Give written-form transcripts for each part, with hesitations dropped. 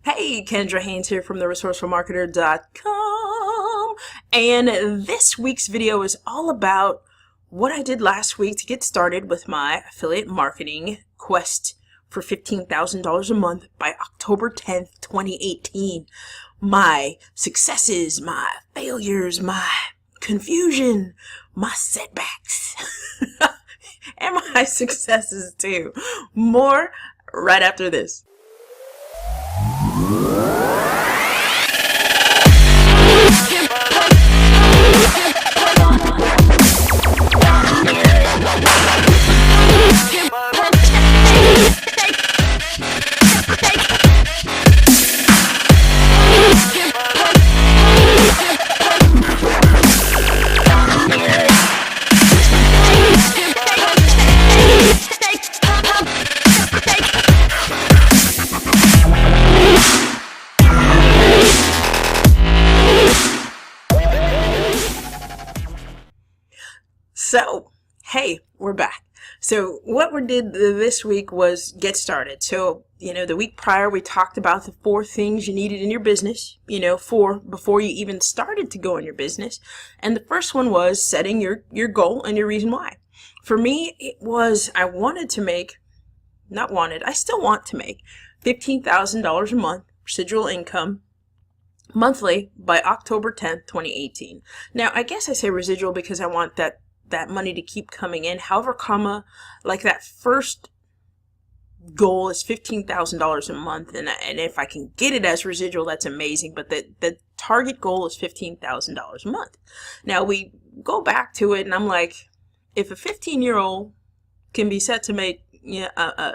Hey, Kendra Haynes here from theresourcefulmarketer.com, and this week's video is all about what I did last week to get started with my affiliate marketing quest for $15,000 a month by October 10th, 2018. My successes, my failures, my confusion, my setbacks, and my successes too. More right after this. So, hey, we're back. So what we did this week was get started. So, the week prior we talked about the 4 things you needed in your business, before you even started to go in your business. And the first one was setting your goal and your reason why. For me, it was I still want to make $15,000 a month residual income monthly by October 10th, 2018. Now, I guess I say residual because I want that money to keep coming in. However, like that first goal is $15,000 a month, and if I can get it as residual, that's amazing. But the target goal is $15,000 a month. Now we go back to it, and I'm like, if a 15-year-old can be set to make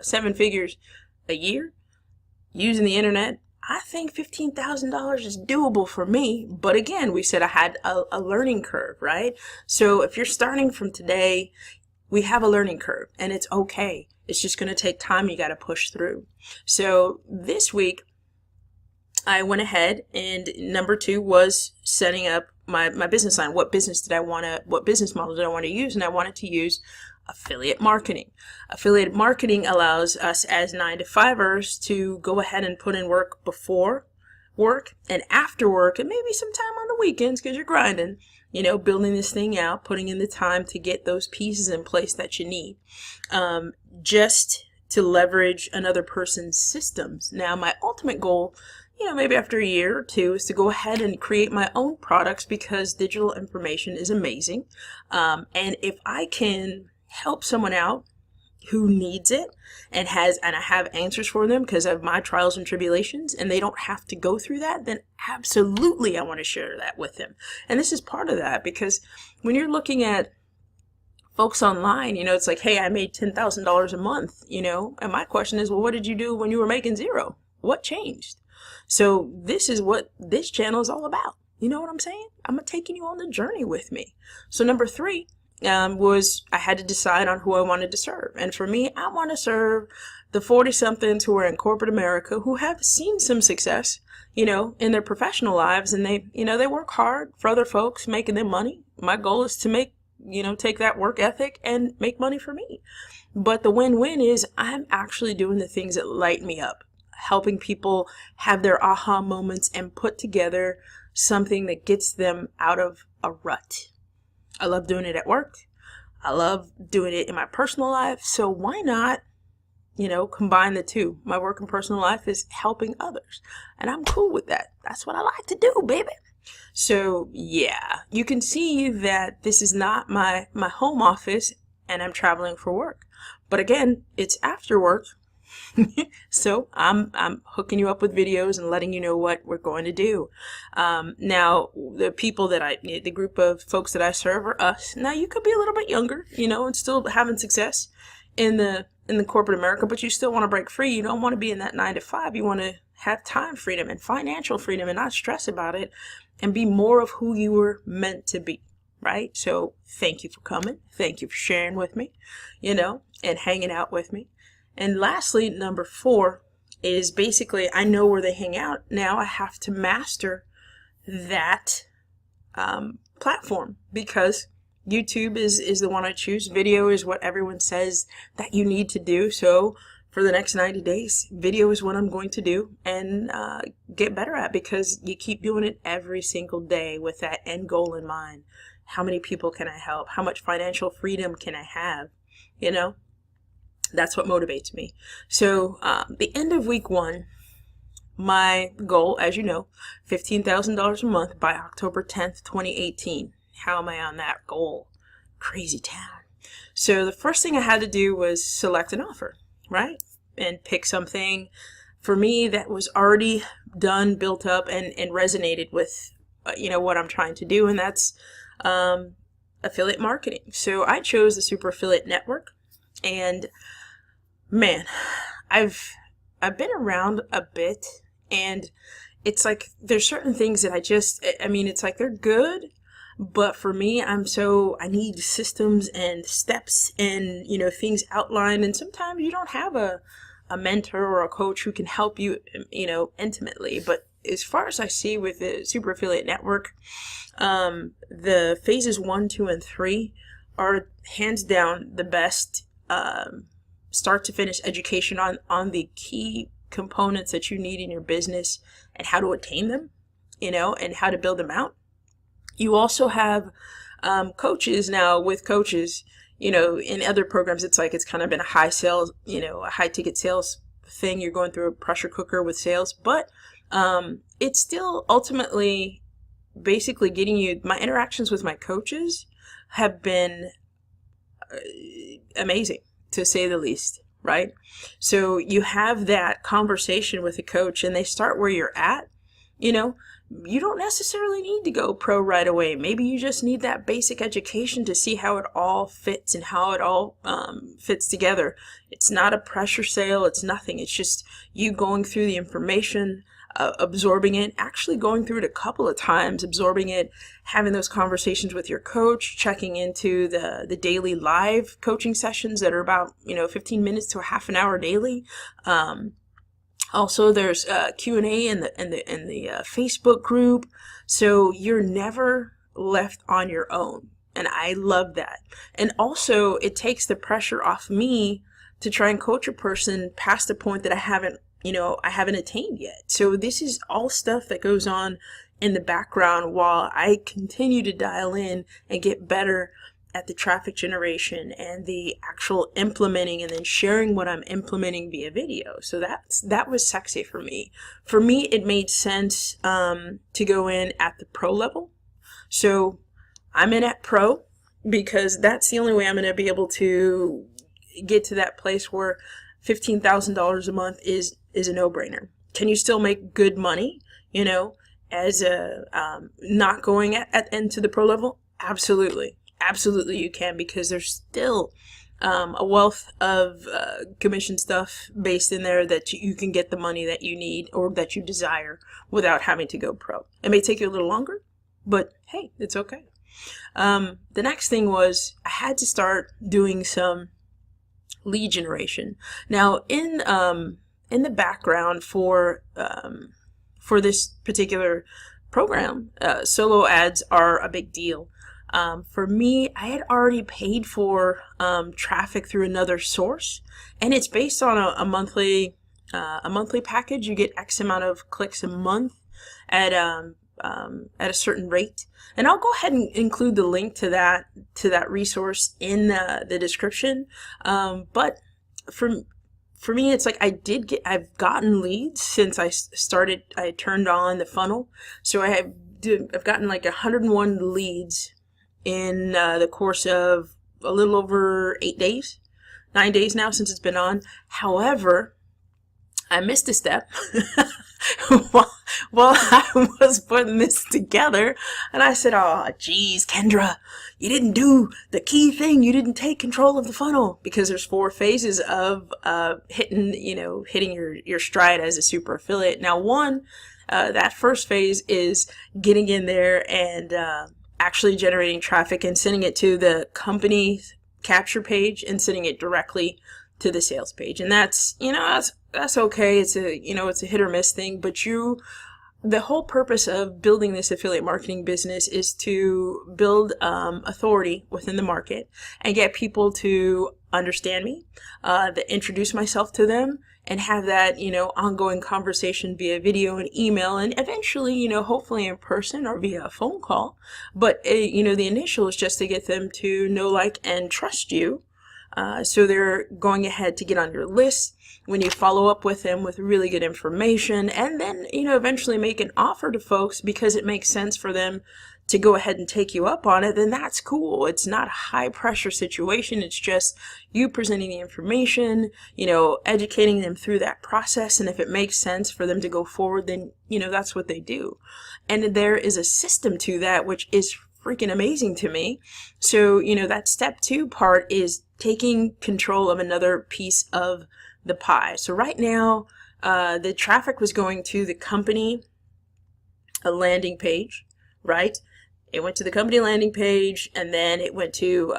7 figures a year using the internet, I think $15,000 is doable for me. But again, we said I had a learning curve, right? So if you're starting from today, we have a learning curve, and it's okay. It's just going to take time. You got to push through. So this week, I went ahead, and number 2 was setting up my business line. What business model did I want to use? And I wanted to use affiliate marketing. Affiliate marketing allows us as 9-to-5ers to go ahead and put in work before work and after work, and maybe some time on the weekends because you're grinding, building this thing out, putting in the time to get those pieces in place that you need, just to leverage another person's systems. Now, my ultimate goal, maybe after a year or 2, is to go ahead and create my own products, because digital information is amazing. And if I can help someone out who needs it and I have answers for them because of my trials and tribulations, and they don't have to go through that, then absolutely I want to share that with them. And this is part of that, because when you're looking at folks online, it's like, hey, I made $10,000 a month, and my question is, well, what did you do when you were making 0? What changed? So this is what this channel is all about. You know what I'm saying? I'm taking you on the journey with me. So number 3 was I had to decide on who I wanted to serve. And for me, I want to serve the 40-somethings who are in corporate America who have seen some success, in their professional lives, and they work hard for other folks, making them money. My goal is to take that work ethic and make money for me. But the win-win is I'm actually doing the things that light me up, helping people have their aha moments and put together something that gets them out of a rut. I love doing it at work. I love doing it in my personal life. So why not, combine the two? My work and personal life is helping others, and I'm cool with that. That's what I like to do, baby. So yeah, you can see that this is not my home office, and I'm traveling for work. But again, it's after work. So I'm hooking you up with videos and letting you know what we're going to do. Now, the group of folks that I serve are us. Now, you could be a little bit younger, and still having success in the corporate America, but you still want to break free. You don't want to be in that 9-to-5. You want to have time freedom and financial freedom and not stress about it, and be more of who you were meant to be. Right? So thank you for coming. Thank you for sharing with me, and hanging out with me. And lastly, number 4 is basically, I know where they hang out. Now I have to master that platform, because YouTube is the one I choose. Video is what everyone says that you need to do. So for the next 90 days. Video is what I'm going to do and get better at, because you keep doing it every single day with that end goal in mind. How many people can I help? How much financial freedom can I have? You know, that's what motivates me. So the end of week 1, my goal, as you know, $15,000 a month by October 10th, 2018. How am I on that goal? Crazy town. So the first thing I had to do was select an offer, right? And pick something for me that was already done, built up, and resonated with, what I'm trying to do. And that's affiliate marketing. So I chose the Super Affiliate Network, and man, I've been around a bit, and it's like there's certain things that it's like they're good, but for me, I need systems and steps and, things outlined. And sometimes you don't have a mentor or a coach who can help you, intimately. But as far as I see with the Super Affiliate Network, the phases 1, 2, and 3 are hands down the best start to finish education on the key components that you need in your business and how to attain them, and how to build them out. You also have coaches now. With coaches, in other programs, it's kind of been a high sales, a high ticket sales thing. You're going through a pressure cooker with sales, but it's still ultimately basically getting you. My interactions with my coaches have been amazing, to say the least, right? So you have that conversation with a coach, and they start where you're at. You don't necessarily need to go pro right away. Maybe you just need that basic education to see how it all fits and how it all fits together. It's not a pressure sale. It's nothing. It's just you going through the information, absorbing it, actually going through it a couple of times, absorbing it, having those conversations with your coach, checking into the daily live coaching sessions that are about 15 minutes to a half an hour daily. Also, there's Q&A in the Facebook group, so you're never left on your own, and I love that. And also, it takes the pressure off me to try and coach a person past the point that I haven't attained yet. So this is all stuff that goes on in the background while I continue to dial in and get better at the traffic generation and the actual implementing and then sharing what I'm implementing via video. So that was sexy for me. For me, it made sense to go in at the pro level. So I'm in at pro because that's the only way I'm going to be able to get to that place where $15,000 a month is a no-brainer. Can you still make good money, as a not going into the pro level? Absolutely. Absolutely you can, because there's still a wealth of commission stuff based in there that you can get the money that you need or that you desire without having to go pro. It may take you a little longer, but hey, it's okay. The next thing was I had to start doing some lead generation. Now, in the background for this particular program, solo ads are a big deal. For me, I had already paid for traffic through another source, and it's based on a monthly package. You get X amount of clicks a month at a certain rate, and I'll go ahead and include the link to that resource in the description. But for me, it's like I've gotten leads since I turned on the funnel. So I've gotten like 101 leads in the course of a little over 9 days now since it's been on. However, I missed a step while I was putting this together, and I said, "Oh, geez, Kendra, you didn't do the key thing. You didn't take control of the funnel," because there's 4 phases of hitting your stride as a super affiliate. Now, that first phase is getting in there and actually generating traffic and sending it to the company capture page and sending it directly to the sales page. And that's okay. It's a hit or miss thing, but you the whole purpose of building this affiliate marketing business is to build authority within the market and get people to understand me, to introduce myself to them, and have that, ongoing conversation via video and email, and eventually, hopefully in person or via a phone call. But, the initial is just to get them to know, like, and trust you. So they're going ahead to get on your list when you follow up with them with really good information, and then, eventually make an offer to folks because it makes sense for them to go ahead and take you up on it. Then that's cool. It's not a high pressure situation. It's just you presenting the information, educating them through that process. And if it makes sense for them to go forward, then, that's what they do. And there is a system to that, which is freaking amazing to me. So, that step 2 part is taking control of another piece of the pie. So right now, the traffic was going to the company, a landing page, right? It went to the company landing page, and then it went to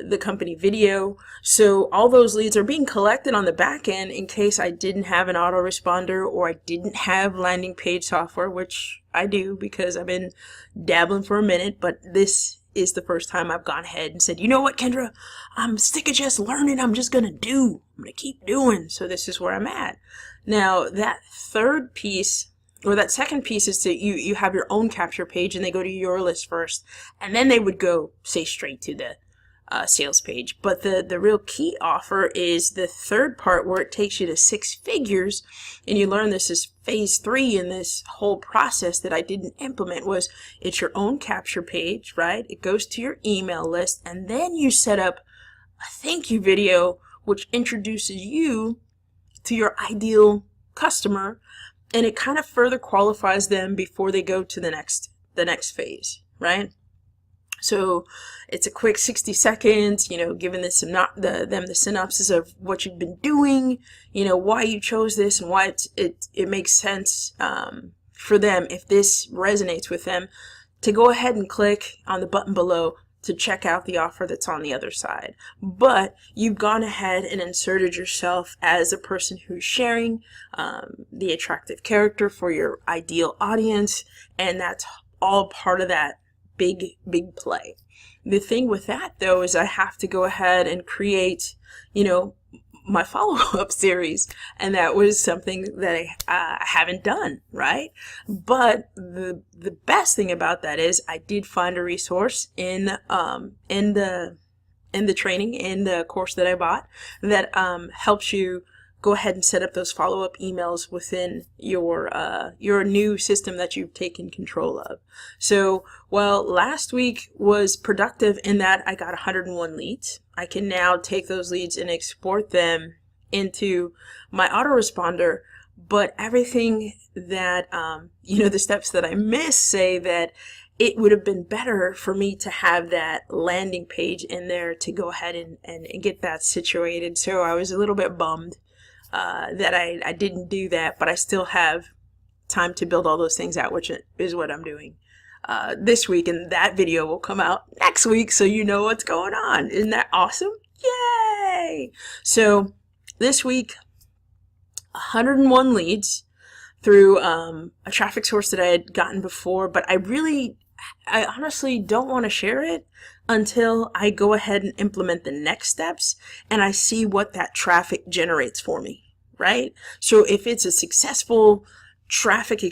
the company video. So all those leads are being collected on the back end in case I didn't have an autoresponder or I didn't have landing page software, which I do because I've been dabbling for a minute, but this is the first time I've gone ahead and said, you know what, Kendra, I'm sick of just learning. I'm just going to do. I'm going to keep doing. So this is where I'm at. Now, that third piece, or that second piece, is that you have your own capture page and they go to your list first, and then they would go, say, straight to the sales page. But the real key offer is the third part, where it takes you to 6 figures, and you learn this is phase 3 in this whole process that I didn't implement. Was it's your own capture page, right? It goes to your email list, and then you set up a thank you video which introduces you to your ideal customer, and it kind of further qualifies them before they go to the next phase, right? So it's a quick 60 seconds, giving them the synopsis of what you've been doing, why you chose this, and why it makes sense for them, if this resonates with them, to go ahead and click on the button below to check out the offer that's on the other side. But you've gone ahead and inserted yourself as a person who's sharing the attractive character for your ideal audience, and that's all part of that big play. The thing with that, though, is I have to go ahead and create, my follow-up series, and that was something that I haven't done, right? But the best thing about that is I did find a resource in the training, in the course that I bought, that helps you go ahead and set up those follow-up emails within your new system that you've taken control of. So while last week was productive in that I got 101 leads, I can now take those leads and export them into my autoresponder. But everything that, the steps that I missed say that it would have been better for me to have that landing page in there to go ahead and get that situated. So I was a little bit bummed that I didn't do that, but I still have time to build all those things out, which is what I'm doing this week, and that video will come out next week, so you know what's going on. Isn't that awesome? Yay! So this week, 101 leads through a traffic source that I had gotten before, but I honestly don't want to share it until I go ahead and implement the next steps and I see what that traffic generates for me, right? So if it's a successful traffic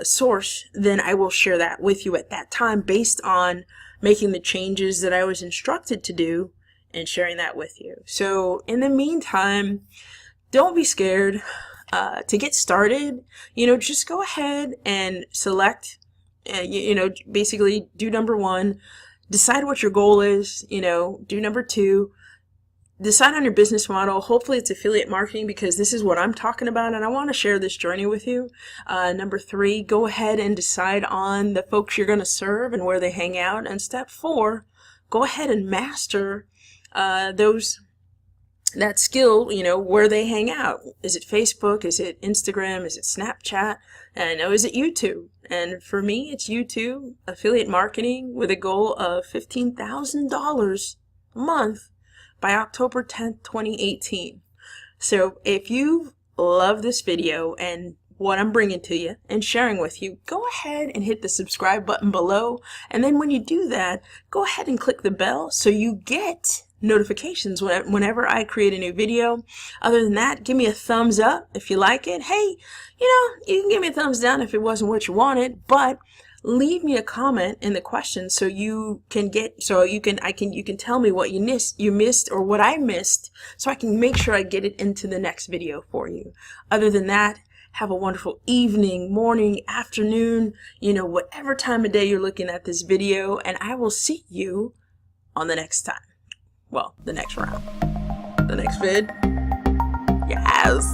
source, then I will share that with you at that time based on making the changes that I was instructed to do and sharing that with you. So in the meantime, don't be scared to get started. Just go ahead and select, basically do number 1, decide what your goal is, do number 2, decide on your business model. Hopefully it's affiliate marketing, because this is what I'm talking about and I want to share this journey with you. Number 3, go ahead and decide on the folks you're going to serve and where they hang out. And step 4, go ahead and master that skill, where they hang out. Is it Facebook? Is it Instagram? Is it Snapchat? And is it YouTube? And for me, it's YouTube, affiliate marketing, with a goal of $15,000 a month by October 10th, 2018. So if you love this video and what I'm bringing to you and sharing with you, go ahead and hit the subscribe button below. And then when you do that, go ahead and click the bell so you get notifications whenever I create a new video. Other than that, give me a thumbs up if you like it. Hey, you can give me a thumbs down if it wasn't what you wanted, but leave me a comment in the questions so you can tell me what you missed or what I missed, so I can make sure I get it into the next video for you. Other than that, have a wonderful evening, morning, afternoon, whatever time of day you're looking at this video, and I will see you on the next time. Well, the next round. The next vid. Yes.